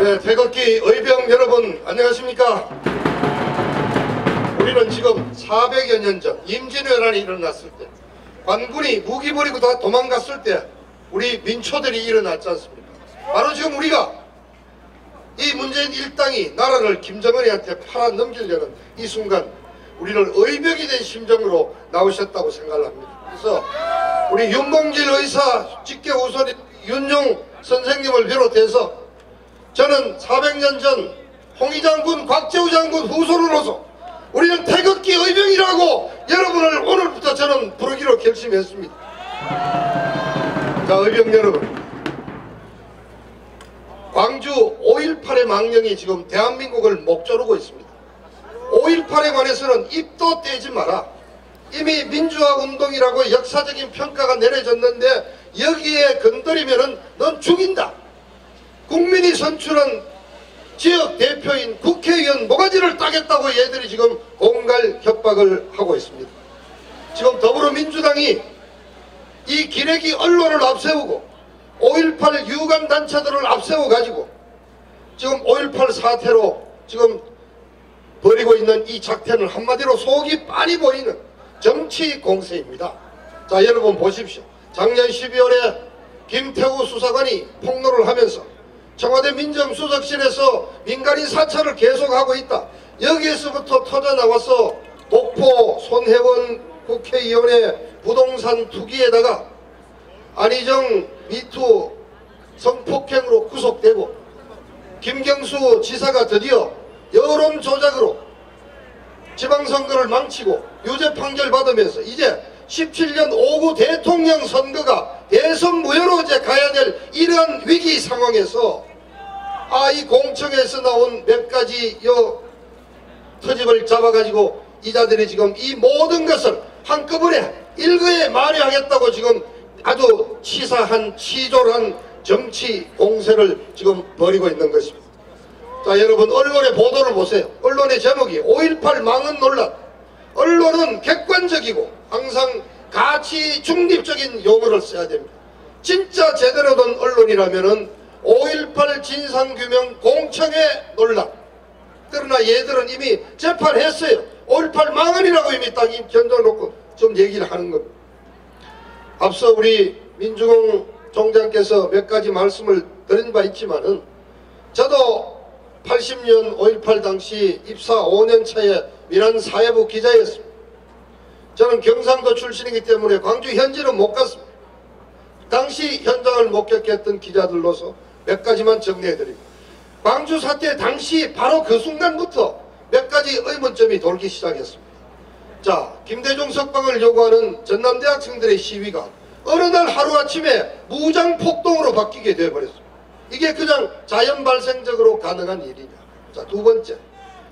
네, 태극기 의병 여러분 안녕하십니까? 우리는 지금 400여 년 전 임진왜란이 일어났을 때 관군이 무기 버리고 다 도망갔을 때 우리 민초들이 일어났지 않습니까? 바로 지금 우리가 이 문재인 일당이 나라를 김정은이한테 팔아 넘기려는 이 순간 우리는 의병이 된 심정으로 나오셨다고 생각을 합니다. 그래서 우리 윤봉길 의사 직계 우선인 윤용 선생님을 비롯해서 저는 400년 전 홍의장군 곽재우 장군 후손으로서 우리는 태극기 의병이라고 여러분을 오늘부터 저는 부르기로 결심했습니다. 자, 의병 여러분, 광주 5.18의 망령이 지금 대한민국을 목조르고 있습니다. 5.18에 관해서는 입도 떼지 마라. 이미 민주화 운동이라고 역사적인 평가가 내려졌는데 여기에 건드리면은 넌 죽인다. 국민이 선출한 지역 대표인 국회의원 모가지를 따겠다고 얘들이 지금 공갈 협박을 하고 있습니다. 지금 더불어민주당이 이 기레기 언론을 앞세우고 5.18 유감 단체들을 앞세워 가지고 지금 5.18 사태로 지금 벌이고 있는 이 작태는 한마디로 속이 빤히 보이는 정치 공세입니다. 자, 여러분 보십시오. 작년 12월에 김태우 수사관이 폭로를 하면서 청와대 민정수석실에서 민간인 사찰을 계속하고 있다. 여기에서부터 터져나와서 목포 손혜원 국회의원의 부동산 투기에다가 안희정 미투 성폭행으로 구속되고 김경수 지사가 드디어 여론 조작으로 지방선거를 망치고 유죄 판결 받으면서 이제 17년 5구 대통령 선거가 대선 무효로 이제 가야 될 이러한 위기 상황에서 이 공청에서 나온 몇 가지 터집을 잡아가지고 이자들이 지금 이 모든 것을 한꺼번에 일거에 만회하겠다고 지금 아주 치사한 치졸한 정치 공세를 지금 벌이고 있는 것입니다. 자, 여러분 언론의 보도를 보세요. 언론의 제목이 5.18 망언 논란. 언론은 객관적이고 항상 가치 중립적인 용어를 써야 됩니다. 진짜 제대로 된 언론이라면은 5.18 진상규명 공청회 논란. 그러나 얘들은 이미 재판했어요. 5.18 망언이라고 이미 딱 견뎌놓고 좀 얘기를 하는 겁니다. 앞서 우리 민주공 총장께서 몇 가지 말씀을 드린 바 있지만은 저도 80년 5.18 당시 입사 5년 차에 민한 사회부 기자였습니다. 저는 경상도 출신이기 때문에 광주 현지는 못 갔습니다. 당시 현장을 목격했던 기자들로서 몇 가지만 정리해드립니다. 광주 사태 당시 바로 그 순간부터 몇 가지 의문점이 돌기 시작했습니다. 자, 김대중 석방을 요구하는 전남대 학생들의 시위가 어느 날 하루아침에 무장폭동으로 바뀌게 되어버렸습니다. 이게 그냥 자연 발생적으로 가능한 일이냐. 자, 두 번째,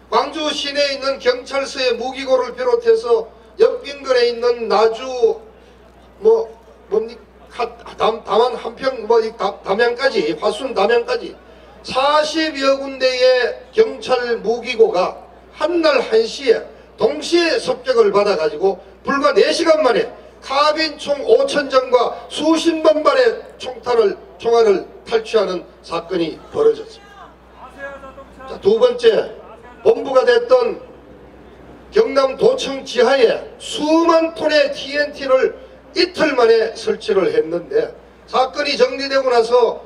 광주 시내에 있는 경찰서의 무기고를 비롯해서 옆 인근에 있는 나주 담안 한평 담양까지 화순 담양까지 40여 군데의 경찰 무기고가 한날 1시에 동시에 습격을 받아가지고 불과 4시간 만에 카빈총 5,000정과 수십만 발의 총알을 탈취하는 사건이 벌어졌습니다. 자, 두 번째, 본부가 됐던 경남 도청 지하에 수만 톤의 TNT를 이틀 만에 설치를 했는데 사건이 정리되고 나서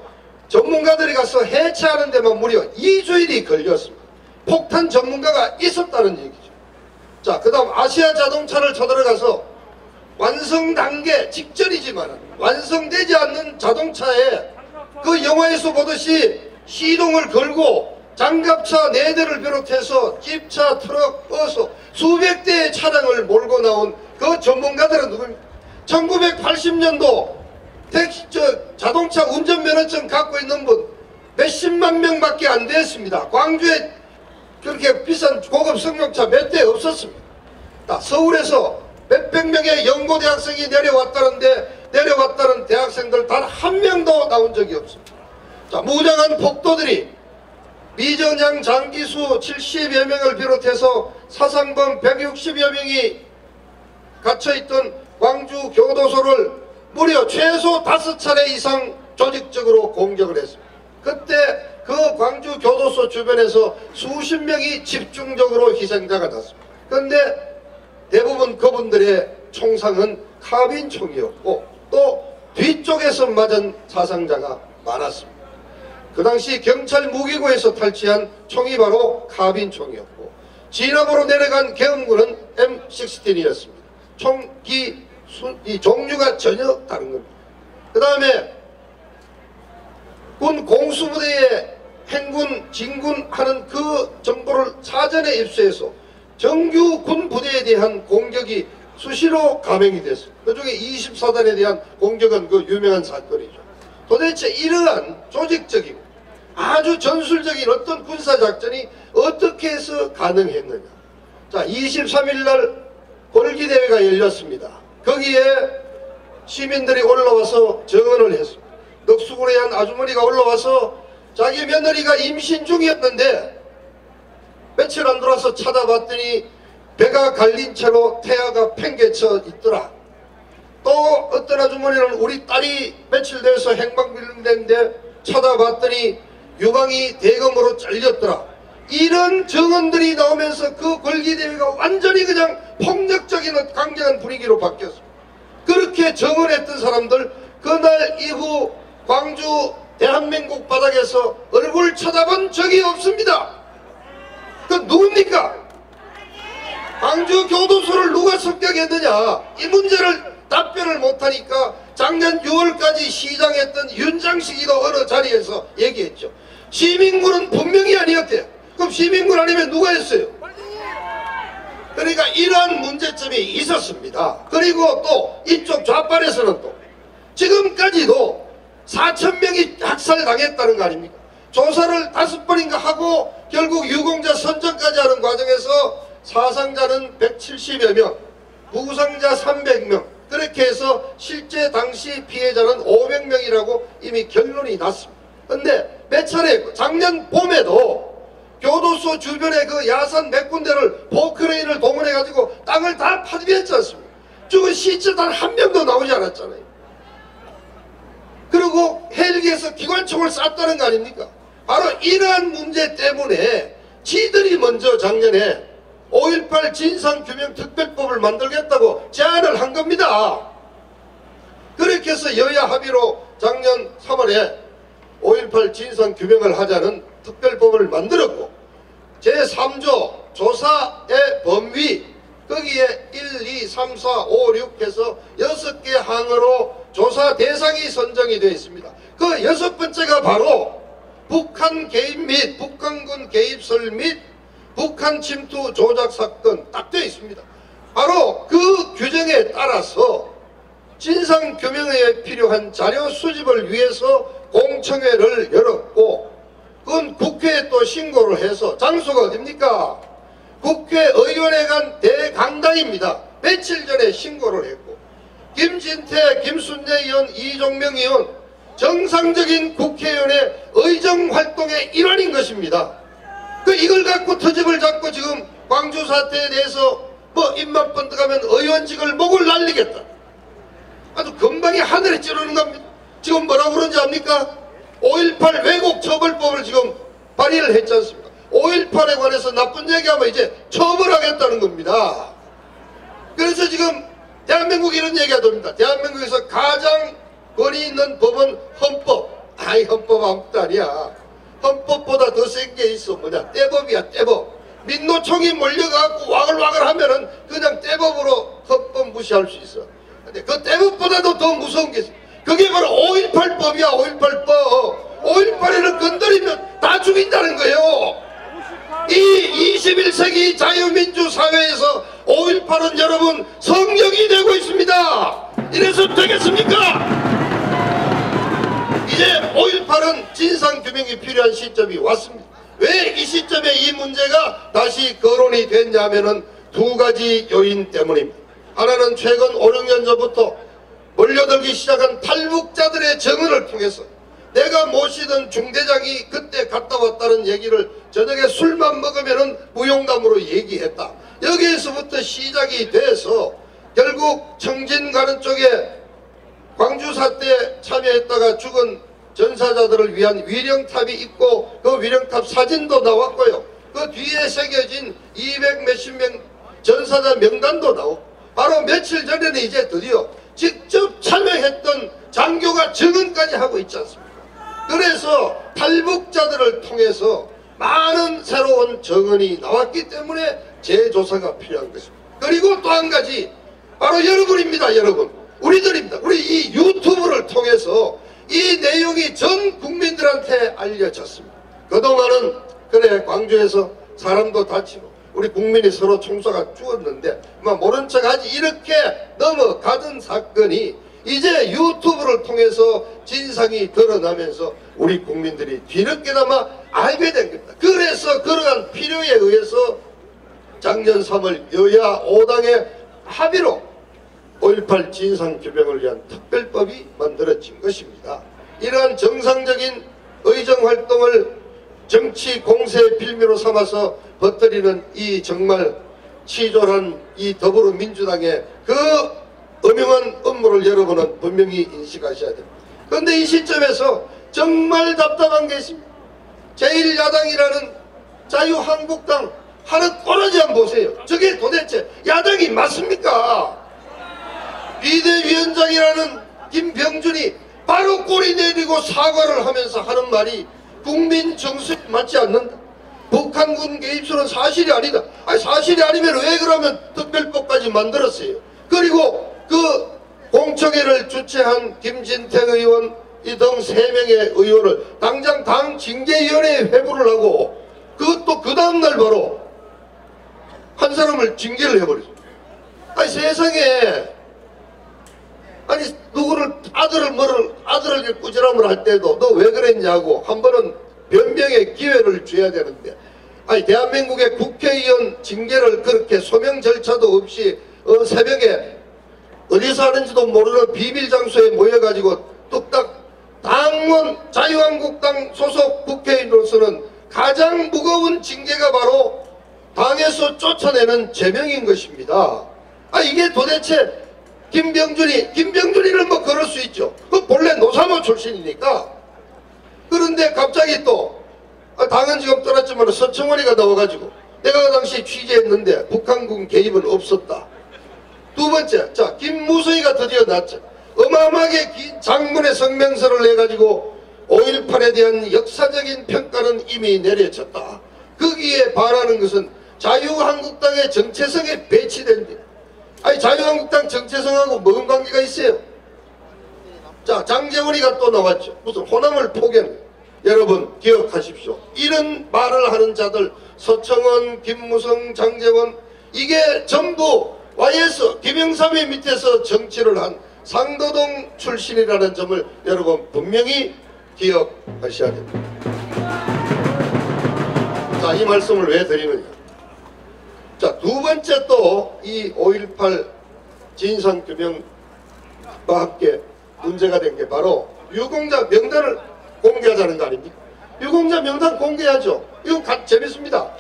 전문가들이 가서 해체하는 데만 무려 2주일이 걸렸습니다. 폭탄 전문가가 있었다는 얘기죠. 자, 그 다음 아시아 자동차를 쳐들어가서 완성 단계 직전이지만 완성되지 않는 자동차에 그 영화에서 보듯이 시동을 걸고 장갑차 4대를 비롯해서 집차, 트럭, 버스 수백 대의 차량을 몰고 나온 그 전문가들은 누구입니까? 1980년도 자동차 운전면허증 갖고 있는 분 몇십만 명밖에 안 됐습니다. 광주에 그렇게 비싼 고급 승용차 몇 대 없었습니다. 서울에서 몇백 명의 연고대학생이 내려왔다는 대학생들 단 한 명도 나온 적이 없습니다. 자, 무장한 폭도들이 미전양 장기수 70여 명을 비롯해서 사상범 160여 명이 갇혀있던 광주 교도소를 무려 최소 5차례 이상 조직적으로 공격을 했습니다. 그때 그 광주 광주 교도소 주변에서 수십 명이 집중적으로 희생자가 났습니다. 그런데 대부분 그분들의 총상은 카빈 총이었고 또 뒤쪽에서 맞은 사상자가 많았습니다. 그 당시 경찰 무기고에서 탈취한 총이 바로 카빈 총이었고 진압으로 내려간 계엄군은 M16이었습니다. 총기 이 종류가 전혀 다른 겁니다. 그 다음에 군 공수부대에 행군, 진군 하는 그 정보를 사전에 입수해서 정규 군 부대에 대한 공격이 수시로 감행이 됐습니다. 그 중에 24단에 대한 공격은 그 유명한 사건이죠. 도대체 이러한 조직적이고 아주 전술적인 어떤 군사작전이 어떻게 해서 가능했느냐. 자, 23일날 골기대회가 열렸습니다. 거기에 시민들이 올라와서 정언을 했습니다. 넉수굴에 한 아주머니가 올라와서 자기 며느리가 임신 중이었는데 며칠 안 돌아서 찾아봤더니 배가 갈린 채로 태아가 팽개쳐 있더라. 또 어떤 아주머니는 우리 딸이 며칠 돼서 행방불명됐는데 찾아봤더니 유방이 대검으로 잘렸더라. 이런 정언들이 나오면서 그 골기대회가 완전히 그냥 폭력적인 강경한 분위기로 바뀌었습니다. 그렇게 정언했던 사람들 그날 이후 광주 대한민국 바닥에서 얼굴 쳐다본 적이 없습니다. 그 누굽니까? 광주 교도소를 누가 습격했느냐. 이 문제를 답변을 못하니까 작년 6월까지 시장했던 윤장식이가 어느 자리에서 얘기했죠. 시민군은 분명히 아니었대요. 그럼 시민군 아니면 누가 했어요? 그러니까 이러한 문제점이 있었습니다. 그리고 또 이쪽 좌빨에서는 또 지금까지도 4,000명이 학살당했다는 거 아닙니까? 조사를 5번인가 하고 결국 유공자 선정까지 하는 과정에서 사상자는 170여 명, 부상자 300명, 그렇게 해서 실제 당시 피해자는 500명이라고 이미 결론이 났습니다. 근데 몇 차례 작년 봄에도 교도소 주변에 그 야산 몇 군데를 포크레인을 동원해가지고 땅을 다 파괴했지 않습니까? 죽은 시체 단 한 명도 나오지 않았잖아요. 그리고 헬기에서 기관총을 쐈다는 거 아닙니까? 바로 이러한 문제 때문에 지들이 먼저 작년에 5.18 진상규명특별법을 만들겠다고 제안을 한 겁니다. 그렇게 해서 여야 합의로 작년 3월에 5.18 진상규명을 하자는 특별법을 만들었고 제3조 조사의 범위 거기에 1, 2, 3, 4, 5, 6 해서 6개 항으로 조사 대상이 선정이 되어 있습니다. 그 6번째가 바로 북한 개입 및 북한군 개입설 및 북한 침투 조작 사건 딱 되어 있습니다. 바로 그 규정에 따라서 진상규명에 필요한 자료 수집을 위해서 공청회를 열었고 그건 국회에 또 신고를 해서 장소가 어딥니까? 국회의원회관 대강당입니다. 며칠 전에 신고를 했고 김진태, 김순재 의원, 이종명 의원 정상적인 국회의원의 의정활동의 일환인 것입니다. 이걸 갖고 터집을 잡고 지금 광주 사태에 대해서 뭐 입맛 번뜩하면 의원직을 목을 날리겠다. 아주 금방에 하늘에 찌르는 겁니다. 지금 뭐라고 그런지 압니까? 5.18 왜곡 처벌법을 지금 발의를 했지 않습니까? 5.18에 관해서 나쁜 얘기하면 이제 처벌하겠다는 겁니다. 그래서 지금 대한민국이 이런 얘기가 됩니다. 대한민국에서 가장 권위 있는 법은 헌법. 아이 헌법 아무것도 아니야. 헌법보다 더 센 게 있어. 뭐냐? 떼법이야 떼법. 민노총이 몰려가고 와글와글 하면은 그냥 떼법으로 헌법 무시할 수 있어. 근데 그 떼법보다도 더 무서운 게 있어. 그게 바로 5.18법이야. 5.18법. 5.18에는 건드리면 다 죽인다는 거예요. 이 21세기 자유민주 사회에서 5.18은 여러분 성역이 되고 있습니다. 이래서 되겠습니까? 이제 5.18은 진상규명이 필요한 시점이 왔습니다. 왜 이 시점에 이 문제가 다시 거론이 됐냐면은 두 가지 요인 때문입니다. 하나는 최근 5, 6년 전부터 몰려들기 시작한 탈북자들의 정언을 통해서 내가 모시던 중대장이 그때 갔다 왔다는 얘기를 저녁에 술만 먹으면은 무용담으로 얘기했다. 여기에서부터 시작이 돼서 결국 청진 가는 쪽에 광주 사태에 참여했다가 죽은 전사자들을 위한 위령탑이 있고 그 위령탑 사진도 나왔고요. 그 뒤에 새겨진 200 몇십 명 전사자 명단도 나오고 바로 며칠 전에는 이제 드디어 직접 참여했던 장교가 증언까지 하고 있지 않습니까? 그래서 탈북자들을 통해서 많은 새로운 증언이 나왔기 때문에 재조사가 필요한 것입니다. 그리고 또 한 가지 바로 여러분입니다. 여러분 우리들입니다. 우리 이 유튜브를 통해서 이 내용이 전 국민들한테 알려졌습니다. 그동안은 그래 광주에서 사람도 다치고 우리 국민이 서로 총쏘가 죽었는데 모른 척하지 이렇게 넘어가던 사건이 이제 유튜브를 통해서 진상이 드러나면서 우리 국민들이 뒤늦게나마 알게 된 겁니다. 그래서 그러한 필요에 의해서 작년 3월 여야 5당의 합의로 5.18 진상규명을 위한 특별법이 만들어진 것입니다. 이러한 정상적인 의정활동을 정치 공세의 빌미로 삼아서 버뜨리는 이 정말 치졸한 이 더불어민주당의 그 엄용한 업무를 여러분은 분명히 인식하셔야 됩니다. 그런데 이 시점에서 정말 답답한 게 있습니다. 제1야당이라는 자유한국당 하는 꼬라지 한번 보세요. 저게 도대체 야당이 맞습니까? 비대위원장이라는 김병준이 바로 꼬리 내리고 사과를 하면서 하는 말이 국민 정서에 맞지 않는다. 북한군 개입수는 사실이 아니다. 아니 사실이 아니면 왜 그러면 특별법까지 만들었어요. 그리고 그 공청회를 주최한 김진태 의원 이 등 3명의 의원을 당장 당 징계위원회에 회부를 하고 그것도 그 다음날 바로 한 사람을 징계를 해버렸어. 아니 세상에 아니 누구를 아들을 꾸지람을 할 때도 너 왜 그랬냐고 한 번은 변명의 기회를 줘야 되는데 아니 대한민국의 국회의원 징계를 그렇게 소명 절차도 없이 새벽에 어디서 하는지도 모르는 비밀 장소에 모여가지고 뚝딱 당원 자유한국당 소속 국회의원으로서는 가장 무거운 징계가 바로 당에서 쫓아내는 제명인 것입니다. 아 이게 도대체 김병준이는 뭐 그럴 수 있죠. 그 본래 노사모 출신이니까. 그런데 갑자기 또 당은 지금 떠났지만 서청원이가 나와가지고 내가 그 당시 취재했는데 북한군 개입은 없었다. 두 번째, 자 김무성이가 드디어 나왔죠. 어마어마하게 긴 장문의 성명서를 내가지고 5.18에 대한 역사적인 평가는 이미 내려졌다. 거기에 바라는 것은 자유한국당의 정체성에 배치된 데 아니 자유한국당 정체성하고 뭔 관계가 있어요? 자 장제원이가 또 나왔죠. 무슨 호남을 포기하는 거예요. 여러분 기억하십시오. 이런 말을 하는 자들 서청원, 김무성, 장제원 이게 전부 YS 김영삼의 밑에서 정치를 한 상도동 출신이라는 점을 여러분 분명히 기억하셔야 됩니다. 자, 이 말씀을 왜 드리느냐. 자, 두 번째 또 이 5.18 진상규명과 함께 문제가 된 게 바로 유공자 명단을 공개하자는 거 아닙니까? 유공자 명단 공개하죠. 이거 재밌습니다.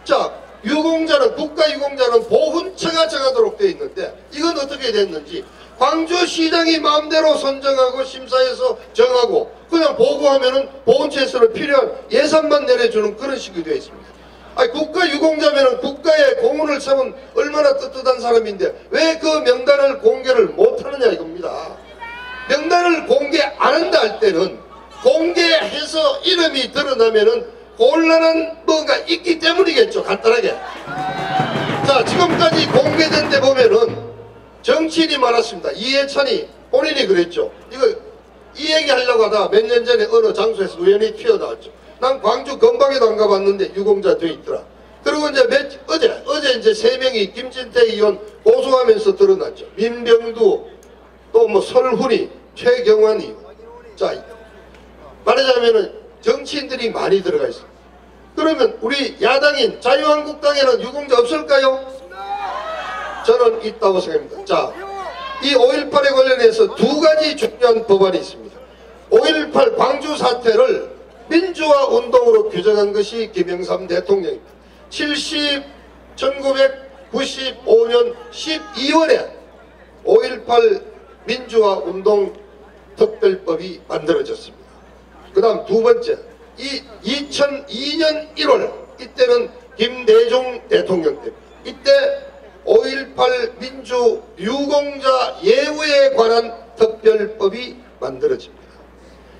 자, 유공자는 국가유공자는 보훈처가 정하도록 되어 있는데 이건 어떻게 됐는지 광주시장이 마음대로 선정하고 심사해서 정하고 그냥 보고하면은 보훈처에서는 필요한 예산만 내려주는 그런 식이 되어 있습니다. 아니 국가유공자면은 국가에 공헌을 세운 얼마나 떳떳한 사람인데 왜 그 명단을 공개를 못하느냐 이겁니다. 명단을 공개 안 한다 할 때는 공개해서 이름이 드러나면은 곤란한 뭔가 있기 때문이겠죠. 간단하게. 자 지금까지 공개된 데 보면은 정치인이 많았습니다. 이해찬이 본인이 그랬죠. 이거 이 얘기 하려고 하다 몇 년 전에 어느 장소에서 우연히 튀어나왔죠. 난 광주 건방에도 안 가봤는데 유공자 돼 있더라. 그리고 이제 어제 이제 3명이 김진태 의원 고소하면서 드러났죠. 민병두 또 뭐 설훈이 최경환이 자 말하자면은 정치인들이 많이 들어가 있어요. 그러면 우리 야당인 자유한국당에는 유공자 없을까요? 저는 있다고 생각합니다. 자, 이 5.18에 관련해서 두 가지 중요한 법안이 있습니다. 5.18 광주 사태를 민주화 운동으로 규정한 것이 김영삼 대통령입니다. 1995년 12월에 5.18 민주화 운동 특별법이 만들어졌습니다. 그 다음 두 번째, 이 2002년 1월 이때는 김대중 대통령 때입니다. 이때 5.18 민주 유공자 예우에 관한 특별법이 만들어집니다.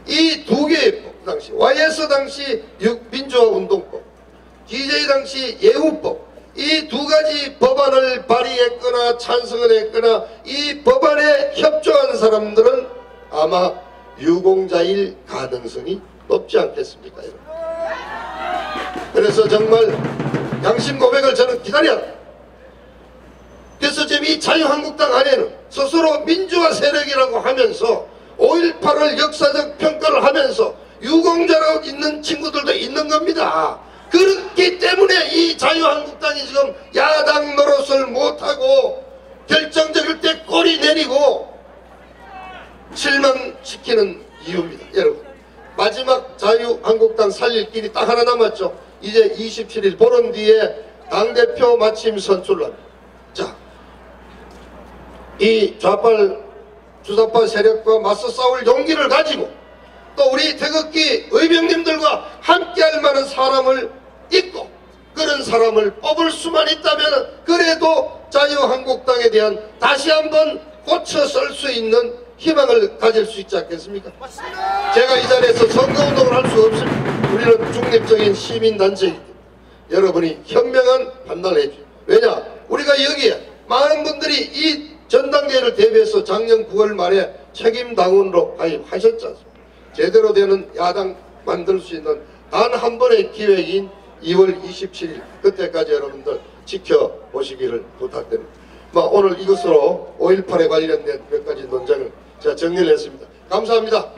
이 두 개의 법, 당시 YS 당시 민주화운동법, DJ 당시 예우법, 이 두 가지 법안을 발의했거나 찬성을 했거나 이 법안에 협조한 사람들은 아마 유공자일 가능성이 높지 않겠습니까, 여러분? 그래서 정말 양심 고백을 저는 기다려. 그래서 지금 이 자유한국당 안에는 스스로 민주화 세력이라고 하면서 5.18을 역사적 평가를 하면서 유공자라고 있는 친구들도 있는 겁니다. 그렇기 때문에 이 자유한국당이 지금 야당 노릇을 못하고 결정적일 때 꼬리 내리고 실망시키는 이유입니다. 여러분, 마지막 자유한국당 살릴 길이 딱 하나 남았죠. 이제 27일 보름 뒤에 당대표 마침 선출합니다. 자, 이 주사파 세력과 맞서 싸울 용기를 가지고 또 우리 태극기 의병님들과 함께할 만한 사람을 있고 그런 사람을 뽑을 수만 있다면 그래도 자유한국당에 대한 다시 한번 고쳐 쓸 수 있는 희망을 가질 수 있지 않겠습니까? 맞습니다. 제가 이 자리에서 선거운동을 할 수 없습니다. 우리는 중립적인 시민단체이기 때문에 여러분이 현명한 판단을 해주세요. 왜냐? 우리가 여기에 많은 분들이 이 전당대회를 대비해서 작년 9월 말에 책임당원으로 가입하셨지 않습니까? 제대로 되는 야당 만들 수 있는 단 한 번의 기회인 2월 27일 그때까지 여러분들 지켜보시기를 부탁드립니다. 오늘 이것으로 5.18에 관련된 몇 가지 논쟁을 제가 정리를 했습니다. 감사합니다.